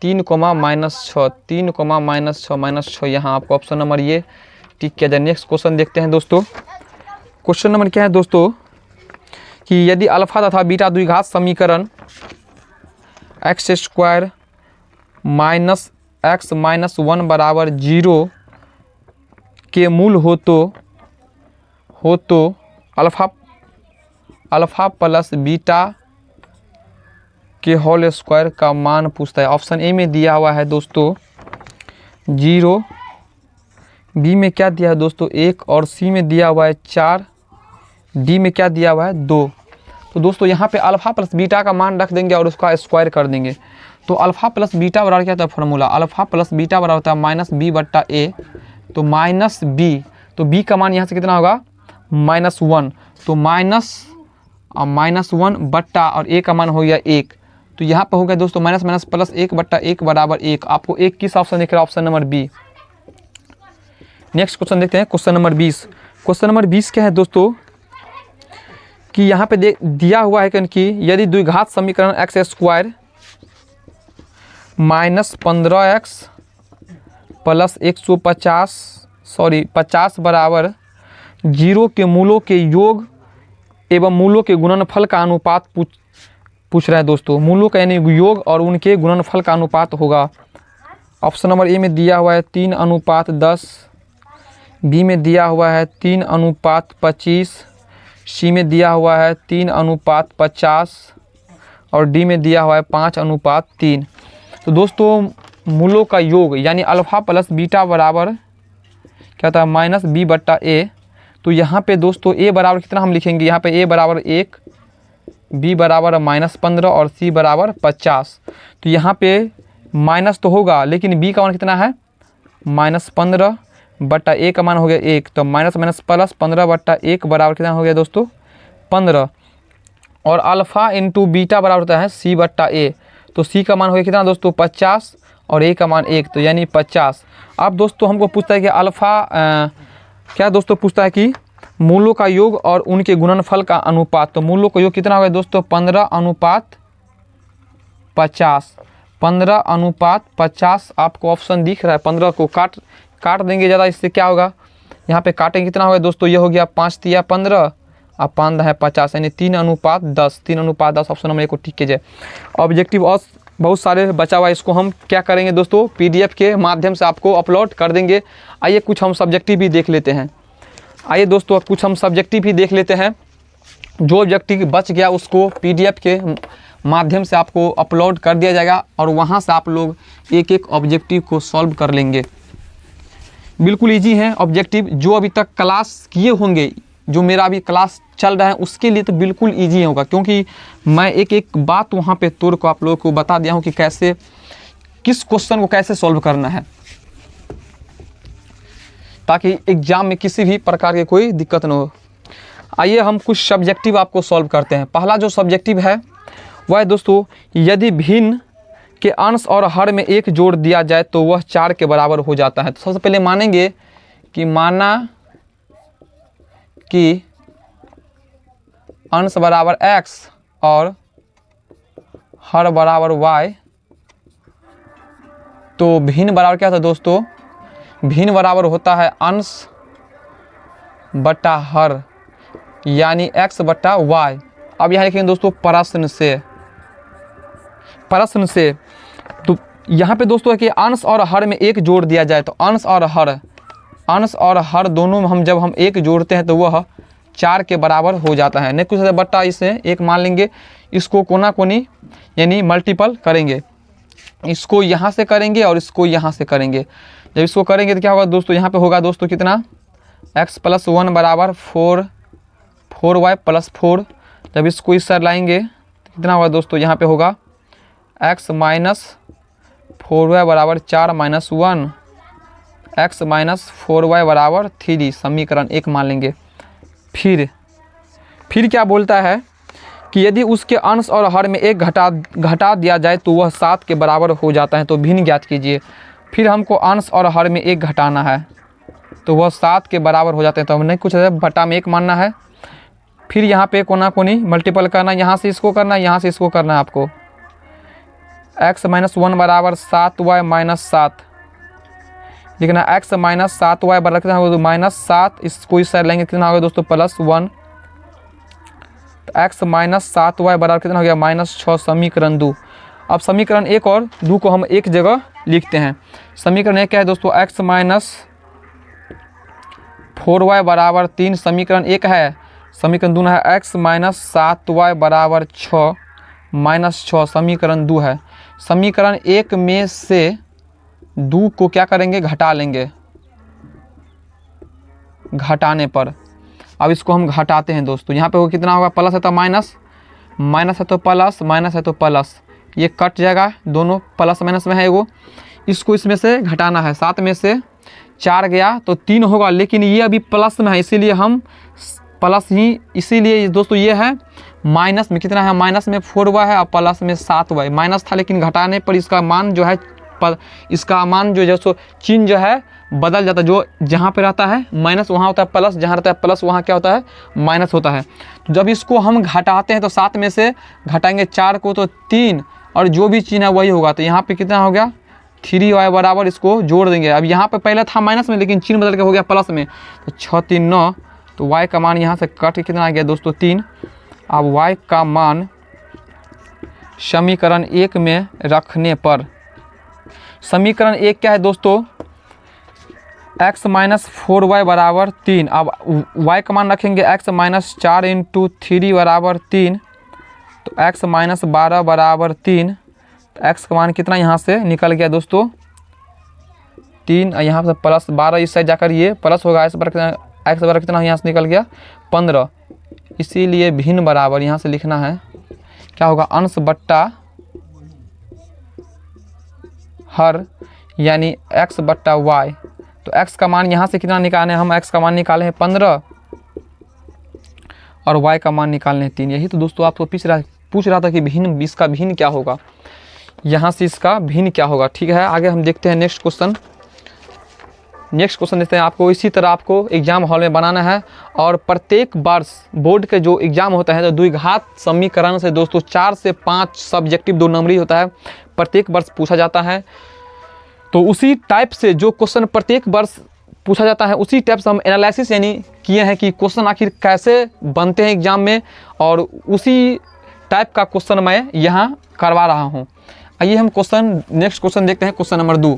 3, -6, 3, -6 यहाँ आपको ऑप्शन नंबर ये टिक किया जाए। नेक्स्ट क्वेश्चन देखते हैं दोस्तों। क्वेश्चन नंबर क्या है दोस्तों कि यदि अल्फा तथा बीटा द्विघात समीकरण x² - x - 1 बराबर 0 के मूल हो तो अल्फा प्लस बीटा के होल स्क्वायर का मान पूछता है। ऑप्शन ए में दिया हुआ है दोस्तों 0, बी में क्या दिया है दोस्तों 1 और सी में दिया हुआ है 4, डी में क्या दिया हुआ है 2। तो दोस्तों यहाँ पे अल्फ़ा प्लस बीटा का मान रख देंगे और उसका स्क्वायर कर देंगे। तो अल्फ़ा प्लस बीटा बराबर क्या होता है फार्मूला, अल्फ़ा प्लस बीटा बराबर होता है माइनस बी बट्टा ए। तो माइनस बी, तो बी का मान यहाँ से कितना होगा -1, तो -1 बट्टा और ए का मान हो गया 1। तो यहाँ पर हो गया दोस्तों माइनस माइनस प्लस 1 बट्टा 1 बराबर 1। आपको 1 किस ऑप्शन दिख रहा है, option number b. Next question देखते हैं, क्वेश्चन नंबर 20। क्वेश्चन नंबर 20 क्या है दोस्तों कि यहाँ पे दिया हुआ है कि यदि द्विघात समीकरण x square minus 15x plus 50 बराबर 0 के मूलों के योग एवं मूलों के गुणनफल का अनुपात पूछ रहा है दोस्तों। मूलों का यानी योग और उनके गुणनफल का अनुपात होगा। ऑप्शन नंबर ए में दिया हुआ है 3:10, बी में दिया हुआ है 3:25, सी में दिया हुआ है 3:50 और डी में दिया हुआ है 5:3। तो दोस्तों मूलों का योग यानी अल्फ़ा प्लस बीटा बराबर क्या होता है माइनस बी बट्टा ए। तो यहाँ पे दोस्तों ए बराबर कितना हम लिखेंगे, यहाँ पे ए बराबर 1, बी बराबर -15 और सी बराबर 50। तो यहाँ पे माइनस तो होगा लेकिन बी का मान कितना है -15 बट्टा ए का मान हो गया 1। तो माइनस माइनस प्लस 15 बट्टा 1 बराबर कितना हो गया दोस्तों 15। और अल्फ़ा इंटू बीटा बराबर होता है सी बट्टा ए। तो सी का मान हो गया कितना दोस्तों 50 और ए का मान 1, तो यानी 50। अब दोस्तों हमको पूछता है कि अल्फ़ा क्या दोस्तों पूछता है कि मूलों का योग और उनके गुणनफल का अनुपात। तो मूलों का योग कितना होगा दोस्तों 15:50, 15:50 आपको ऑप्शन दिख रहा है। 15 को काट देंगे ज़्यादा, इससे क्या होगा यहाँ पे काटेंगे कितना होगा दोस्तों, ये हो गया 5 तिया 15 और 5 है 50 यानी 3:10, 3:10 ऑप्शन नंबर 1 को टिक कीजिए। ऑब्जेक्टिव और बहुत सारे बचा हुआ है, इसको हम क्या करेंगे दोस्तों PDF के माध्यम से आपको अपलोड कर देंगे। आइए कुछ हम सब्जेक्टिव भी देख लेते हैं। आइए दोस्तों कुछ हम सब्जेक्टिव भी देख लेते हैं। जो ऑब्जेक्टिव बच गया उसको PDF के माध्यम से आपको अपलोड कर दिया जाएगा और वहाँ से आप लोग एक एक ऑब्जेक्टिव को सॉल्व कर लेंगे। बिल्कुल ईजी है ऑब्जेक्टिव। जो अभी तक क्लास किए होंगे, जो मेरा अभी क्लास चल रहा है उसके लिए तो बिल्कुल इजी होगा, क्योंकि मैं एक एक बात वहाँ पे तोड़ को आप लोगों को बता दिया हूँ कि कैसे किस क्वेश्चन को कैसे सॉल्व करना है, ताकि एग्जाम में किसी भी प्रकार की कोई दिक्कत न हो। आइए हम कुछ सब्जेक्टिव आपको सॉल्व करते हैं। पहला जो सब्जेक्टिव है वह है दोस्तों, यदि भिन्न के अंश और हर में 1 जोड़ दिया जाए तो वह 4 के बराबर हो जाता है। तो सबसे पहले मानेंगे कि माना कि अंश बराबर x और हर बराबर y, तो भिन्न बराबर क्या था दोस्तों, भिन्न बराबर होता है अंश बटा हर यानी x बटा y। अब यहाँ लिखेंगे दोस्तों प्रश्न से। तो यहाँ पे दोस्तों है कि अंश और हर में 1 जोड़ दिया जाए तो अंश और हर दोनों में जब हम 1 जोड़ते हैं तो वह 4 के बराबर हो जाता है। नहीं कुछ बट्टा इसे 1 मान लेंगे, इसको कोना कोनी यानी मल्टीपल करेंगे, इसको यहाँ से करेंगे और इसको यहाँ से करेंगे। जब इसको करेंगे तो क्या होगा दोस्तों, यहाँ पे होगा दोस्तों कितना x + 1 बराबर 4y + 4। जब इसको इस साइड लाएंगे तो कितना होगा दोस्तों, यहाँ पे होगा x - 4y बराबर 4 - 1, x - 4y बराबर 3, समीकरण 1 मान लेंगे। फिर क्या बोलता है कि यदि उसके अंश और हर में 1 घटा दिया जाए तो वह 7 के बराबर हो जाता है। तो भिन्न ज्ञात कीजिए। फिर हमको अंश और हर में 1 घटाना है तो वह 7 के बराबर हो जाते हैं। तो हमने कुछ बटा में 1 मानना है। फिर यहाँ पे कोना कोनी मल्टीपल करना, यहाँ से इसको करना, यहाँ से इसको करना है आपको। x - 1 बराबर 7y - 7 लिखना, x - 7y बराबर कितना होगा -7, इसको इस साइड लेंगे कितना होगा दोस्तों +1। तो x - 7y बराबर कितना हो गया -6, समीकरण 2। अब समीकरण 1 और 2 को हम एक जगह लिखते हैं। समीकरण 1 क्या है दोस्तों, x - 4y बराबर 3, समीकरण 1 है। समीकरण 2 है x - 7y बराबर 6 -6, समीकरण 2 है। समीकरण 1 में से 2 को क्या करेंगे, घटा लेंगे घटाने पर। अब इसको हम घटाते हैं दोस्तों, यहाँ पे वो कितना होगा प्लस है तो माइनस, माइनस है तो प्लस, माइनस है तो प्लस, ये कट जाएगा, दोनों प्लस माइनस में है एगो, इसको इसमें से घटाना है। 7 में से 4 गया तो 3 होगा, लेकिन ये अभी प्लस में है इसीलिए हम प्लस ही, इसीलिए दोस्तों ये है माइनस में। कितना है, माइनस में 4 हुआ है और प्लस में 7 हुआ है। माइनस था लेकिन घटाने पर इसका मान जो है इसका मान जो सो चिन्ह जो है बदल जाता है। जो जहाँ पे रहता है माइनस वहाँ होता है प्लस, जहाँ रहता है प्लस वहाँ क्या होता है, माइनस होता है। तो जब इसको हम घटाते हैं तो 7 में से घटाएंगे 4 को तो 3, और जो भी चिन्ह है वही होगा। तो यहाँ पे कितना हो गया, 3y बराबर, इसको जोड़ देंगे। अब यहाँ पे पहले था माइनस में लेकिन चिन्ह बदल के हो गया प्लस में, तो 6 3 9, तो y का मान यहाँ से कट के कितना आ गया दोस्तों, 3। अब y का मान समीकरण 1 में रखने पर, समीकरण 1 क्या है दोस्तों, x माइनस 4y बराबर 3। अब y का मान रखेंगे x माइनस 4 इंटू 3 बराबर 3, तो x माइनस 12 बराबर 3। तो x का मान कितना यहाँ से निकल गया दोस्तों, 3, यहाँ से प्लस 12 इस साइड जाकर ये प्लस होगा, x बराबर कितना यहाँ से निकल गया 15। इसीलिए भिन्न बराबर यहाँ से लिखना है, क्या होगा, अंश बट्टा हर, यानी x बट्टा y। तो x का मान यहाँ से कितना निकालने हैं हम, x का मान निकाले हैं 15 और y का मान निकालने हैं 3। यही तो दोस्तों आपको पूछ रहा था कि भिन्न, इसका भिन्न क्या होगा, यहाँ से इसका भिन्न क्या होगा। ठीक है, आगे हम देखते हैं नेक्स्ट क्वेश्चन। नेक्स्ट क्वेश्चन देखते हैं। आपको इसी तरह आपको एग्जाम हॉल में बनाना है, और प्रत्येक वर्ष बोर्ड के जो एग्जाम होता है तो द्विघात समीकरण से दोस्तों 4 से 5 सब्जेक्टिव 2 नंबरी होता है, प्रत्येक वर्ष पूछा जाता है। तो उसी टाइप से जो क्वेश्चन प्रत्येक वर्ष पूछा जाता है उसी टाइप से हम एनालिसिस यानी किए हैं कि क्वेश्चन आखिर कैसे बनते हैं एग्जाम में, और उसी टाइप का क्वेश्चन मैं यहाँ करवा रहा हूँ। आइए हम नेक्स्ट क्वेश्चन देखते हैं। Question number 2।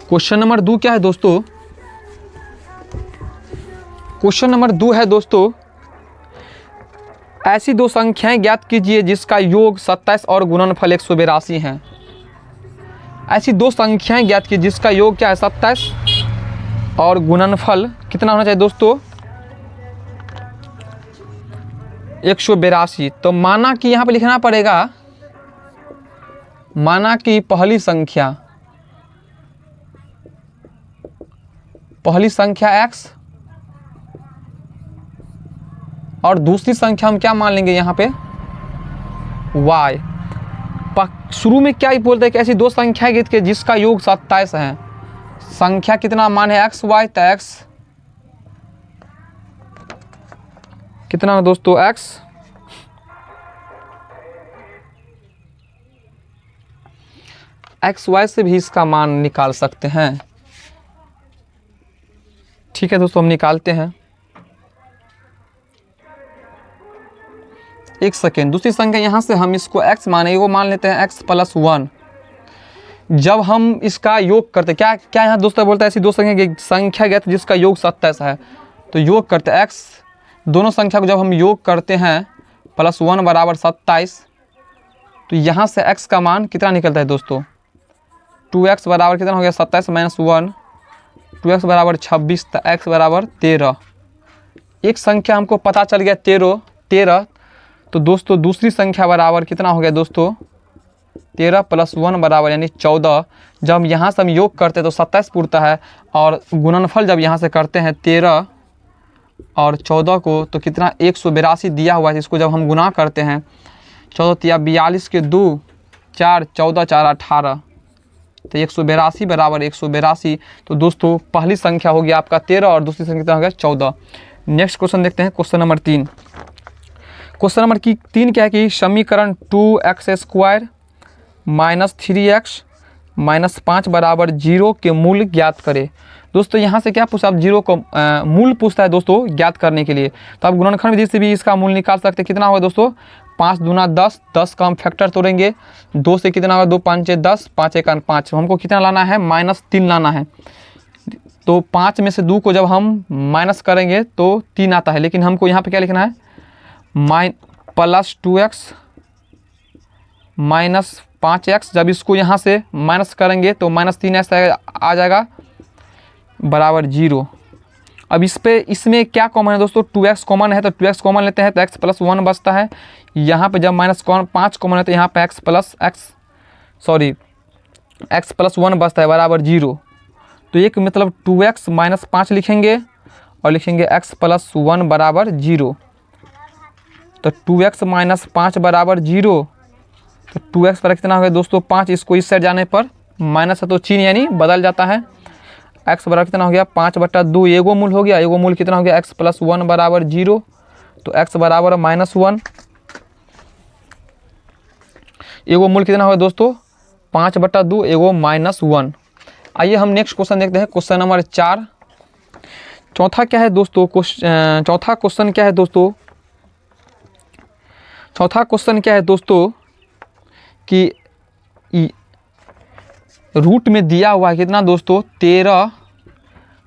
क्वेश्चन नंबर 2 क्या है दोस्तों, क्वेश्चन नंबर 2 है दोस्तों, ऐसी 2 संख्याएं ज्ञात कीजिए जिसका योग 27 और गुणनफल 182 है। ऐसी 2 संख्याएं ज्ञात कीजिए जिसका योग क्या है 27 और गुणनफल कितना होना चाहिए दोस्तों 182। तो माना कि यहाँ पे लिखना पड़ेगा, माना कि पहली संख्या x और दूसरी संख्या हम क्या मान लेंगे यहाँ पे y। शुरू में क्या ही बोलते हैं कि ऐसी 2 संख्या ज्ञात कीजिए जिसका योग 27 है। संख्या कितना मान है x y, तो x कितना है दोस्तों x y से भी इसका मान निकाल सकते हैं। ठीक है दोस्तों, हम निकालते हैं, एक सेकेंड। दूसरी संख्या यहाँ से हम इसको x माने, वो मान लेते हैं x + 1। जब हम इसका योग करते क्या क्या यहाँ दोस्तों बोलता है ऐसी 2 संख्या ज्ञात जिसका योग 27 है, तो योग करते x, दोनों संख्या को जब हम योग करते हैं +1 बराबर 27, तो यहाँ से x का मान कितना निकलता है दोस्तों 2x बराबर कितना हो गया 27 - 1, 2x बराबर 26, तो x बराबर 13। एक संख्या हमको पता चल गया 13। तो दोस्तों दूसरी संख्या बराबर कितना हो गया दोस्तों 13 + 1 बराबर यानी 14। जब यहाँ से हम योग करते हैं तो 27 पूरता है, और गुणनफल जब यहाँ से करते हैं 13 और 14 को, तो कितना 182 दिया हुआ है। इसको जब हम गुना करते हैं 14 × 42 के 2 4 14 4 18, तो 182 बराबर 182। तो दोस्तों पहली संख्या हो गया आपका 13 और दूसरी संख्या हो गया 14। नेक्स्ट क्वेश्चन देखते हैं, क्वेश्चन नंबर 3। क्वेश्चन नंबर 3 क्या है कि समीकरण 2x² - 3x - 5 बराबर 0 के मूल ज्ञात करें। दोस्तों यहाँ से क्या पूछा, अब 0 को मूल पूछता है दोस्तों ज्ञात करने के लिए। तो आप गुणनखंड विधि से भी इसका मूल निकाल सकते हैं। कितना होगा दोस्तों 5 दूना 10, 10 का हम फैक्टर तोड़ेंगे, 2 से कितना होगा 2 5 10, 5 1 5। हमको कितना लाना है -3 लाना है। तो 5 में से 2 को जब हम माइनस करेंगे तो 3 आता है, लेकिन हमको यहाँ पे क्या लिखना है +2x - 5x। जब इसको यहाँ से माइनस करेंगे तो -3x आ जाएगा बराबर 0। अब इसमें क्या कॉमन है दोस्तों, 2x कॉमन है तो 2x कॉमन लेते हैं तो x प्लस 1 बचता है। यहाँ पे जब -5 कॉमन है तो यहाँ पे x प्लस 1 बचता है बराबर 0। तो एक मतलब 2x माइनस 5 लिखेंगे और लिखेंगे x प्लस 1 बराबर 0। तो 2x माइनस 5 बराबर 0। तो 2x पर कितना हो गया दोस्तों 5, इसको इस साइड जाने पर माइनस है तो चिन्ह यानी बदल जाता है। x बराबर कितना हो गया 5/2, एगो मूल हो गया, एगो मूल कितना हो गया x प्लस 1 बराबर 0। तो x बराबर -1, एगो मूल कितना होगा दोस्तों 5/2, एगो -1। आइए हम नेक्स्ट क्वेश्चन देखते हैं, क्वेश्चन नंबर 4। चौथा क्या है दोस्तों, चौथा क्वेश्चन क्या है दोस्तों, चौथा क्वेश्चन क्या है दोस्तों कि रूट में दिया हुआ है कितना दोस्तों 13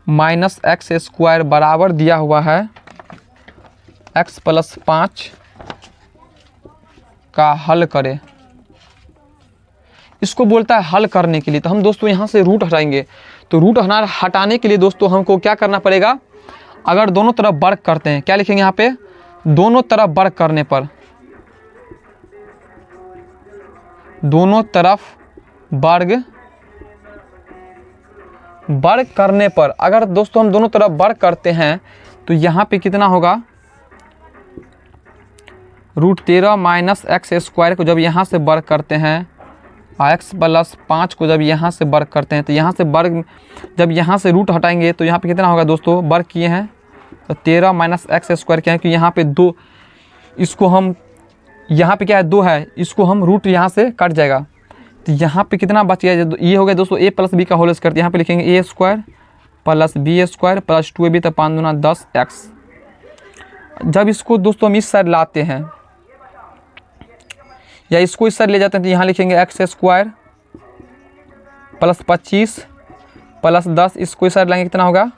माइनस एक्स स्क्वायर बराबर दिया हुआ है x प्लस 5 का हल करें। इसको बोलता है हल करने के लिए। तो हम दोस्तों यहाँ से रूट हटाएंगे। तो रूट हटाने के लिए दोस्तों हमको क्या करना पड़ेगा, अगर दोनों तरफ वर्ग करते हैं, क्या लिखेंगे यहाँ पे, दोनों तरफ वर्ग करने पर, दोनों तरफ वर्ग करने पर, अगर दोस्तों हम दोनों तरफ वर्ग करते हैं तो यहाँ पे कितना होगा, √13 माइनस एक्स स्क्वायर को जब यहाँ से वर्ग करते हैं और x प्लस 5 को जब यहाँ से वर्ग करते हैं तो यहाँ से वर्ग, जब यहाँ से रूट हटाएंगे तो यहाँ पे कितना होगा दोस्तों, वर्ग किए हैं तो 13 माइनस एक्स स्क्वायर क्या है कि यहाँ पे 2, इसको हम यहाँ पे क्या है 2 है, इसको हम रूट यहाँ से कट जाएगा तो यहाँ पे कितना बच गया, ये हो गया दोस्तों a प्लस बी का होल स्क्वायर। यहाँ पे लिखेंगे a square plus B square plus 2ab तो 5 दूना 10x। जब इसको दोस्तों हम इस साइड लाते हैं या इसको इस साइड ले जाते हैं तो यहाँ लिखेंगे एक्स स्क्वायर प्लस 25 प्लस 10, इसको इस साइड लाएंगे कितना होगा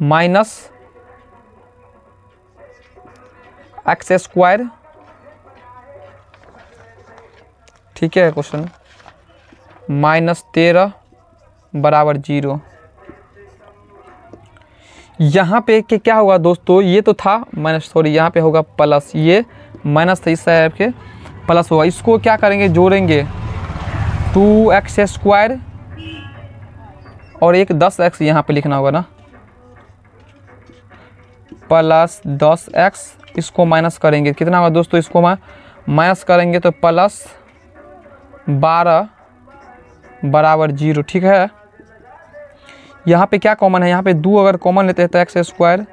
माइनस एक्स स्क्वायर। ठीक है क्वेश्चन, -13 बराबर 0। यहाँ पे क्या होगा दोस्तों, ये तो था माइनस, सॉरी यहाँ पे होगा प्लस, ये माइनस था, इस साइड के प्लस होगा। इसको क्या करेंगे, जोड़ेंगे 2x स्क्वायर और एक 10x यहाँ पे लिखना होगा ना, प्लस 10x, इसको माइनस करेंगे कितना होगा दोस्तों, इसको माइनस करेंगे तो प्लस 12 बराबर 0। ठीक है, यहाँ पे क्या कॉमन है, यहाँ पे 2 अगर कॉमन लेते हैं तो x square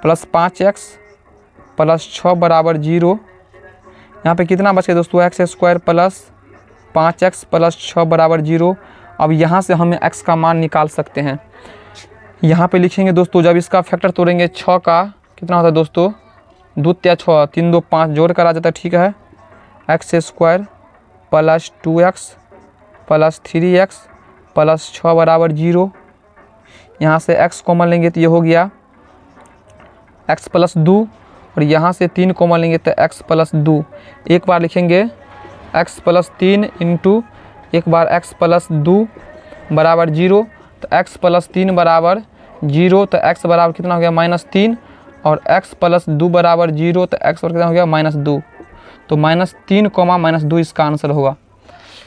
plus 5x plus 6 बराबर 0। यहाँ पे कितना बच गया दोस्तों, x square plus 5x plus 6 बराबर 0। अब यहाँ से हमें x का मान निकाल सकते हैं। यहाँ पे लिखेंगे दोस्तों, जब इसका फैक्टर तोड़ेंगे 6 का कितना होता है दोस्तों, 2 × 6 3 2 5 जोड़ कर आ जाता है। ठीक है, x square plus 2x plus 3x plus 6 बराबर 0। यहाँ से x कॉमन लेंगे तो ये हो गया x प्लस 2 और यहाँ से 3 कॉमन लेंगे तो x प्लस 2। एक बार लिखेंगे x प्लस 3 इंटू एक बार x प्लस 2 बराबर 0। तो x प्लस 3 बराबर 0, तो x बराबर कितना हो गया -3 और x प्लस 2 बराबर 0, तो x बराबर कितना हो गया -2। तो -3, -2 इसका आंसर होगा।